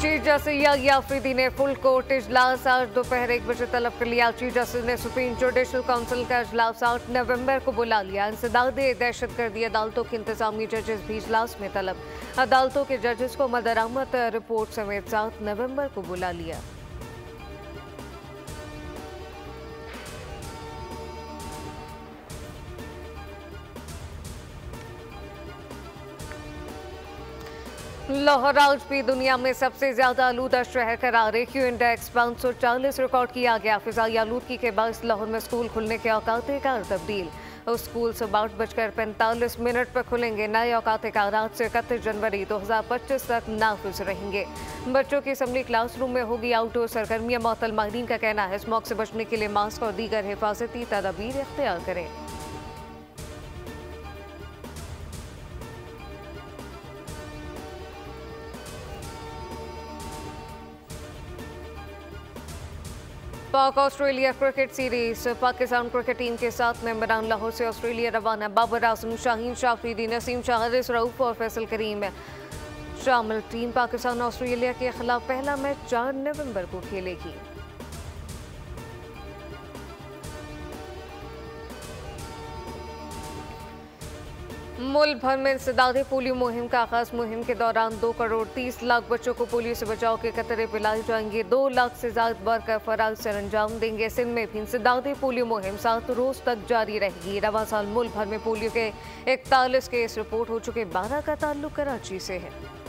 Chief justice Yahya Afridi ने full court इजलास आज दोपहर 1 बजे तलब कर लिया। चीफ जस्टिस ने सुप्रीम जुडिशल काउंसिल का इजलास 8 नवंबर को बुला लिया। इंसदाद दहशतगर्दी अदालतों के इंतजामी जजेस भी इजलास में तलब। अदालतों के जजेस को मदरामत रिपोर्ट समेत 7 नवंबर को बुला लिया। लाहौर आज भी दुनिया में सबसे ज्यादा आलूदा शहर करार। एक्यू इंडेक्स 540 रिकॉर्ड किया गया। फिजाई आलूदगी के बायस लाहौर में स्कूल खुलने के औकात कार तब्दील। स्कूल सुबह 8:45 पर खुलेंगे। नए औकात कार आज से 31 जनवरी 2025 तक नाफिज रहेंगे। बच्चों की असम्बली क्लासरूम में होगी आउटडोर सरगर्मियां। मौतल माहिरीन का कहना है स्मॉग से बचने के लिए मास्क और दीगर हिफाजती तदाबीर इख्तियार करें। पाक Australia cricket series. Pakistan cricket team के 7 मेंबरान लाहौर से ऑस्ट्रेलिया रवाना। बाबर आजम, शाहीन शाह अफरीदी, नसीम शाह, हारिस रऊफ और फैसल करीम शामिल। टीम पाकिस्तान ऑस्ट्रेलिया के खिलाफ पहला मैच 4 नवंबर को खेलेगी। मुल्क भर में इंसदादे पोलियो मुहिम का आगाज। मुहिम के दौरान 2 करोड़ 30 लाख बच्चों को पोलियो से बचाव के कतरे पिलाए जाएंगे। 2 लाख से ज्यादा वर्कर फराज सर अंजाम देंगे। सिंध में भी इंसदादे पोलियो मुहिम 7 रोज तक जारी रहेगी। रवां साल मुल्क भर में पोलियो के 41 केस रिपोर्ट हो चुके। 12 का ताल्लुक कराची से है।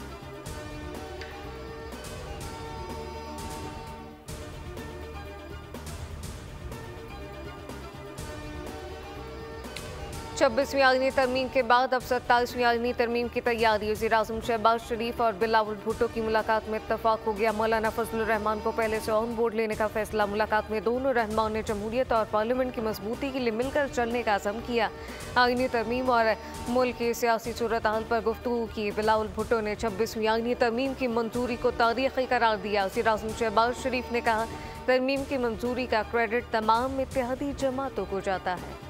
छब्बीसवीं आईनी तरमीम के बाद अब 27वीं आईनी तरमीम की तैयारी। वज़ीर-ए-आज़म शहबाज शरीफ और बिलावल भुट्टो की मुलाकात में इत्तफाक हो गया। मौलाना फजलुर रहमान को पहले से ऑन बोर्ड लेने का फैसला। मुलाकात में दोनों रहनुमाओं ने जमहूरियत और पार्लियामेंट की मजबूती के लिए मिलकर चलने का अज़म किया। आईनी तरमीम और मुल्क की सियासी सूरत हाल पर गुफ्तगू की। बिलावल भुट्टो ने 26वीं आईनी तरमीम की मंजूरी को तारीखी करार दिया। वज़ीर-ए-आज़म शहबाज शरीफ ने कहा तरमीम की मंजूरी का क्रेडिट तमाम इत्तेहादी जमातों को जाता है।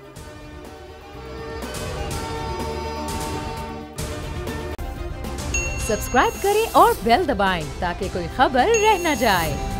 सब्सक्राइब करें और बेल दबाएं ताकि कोई खबर रह न जाए।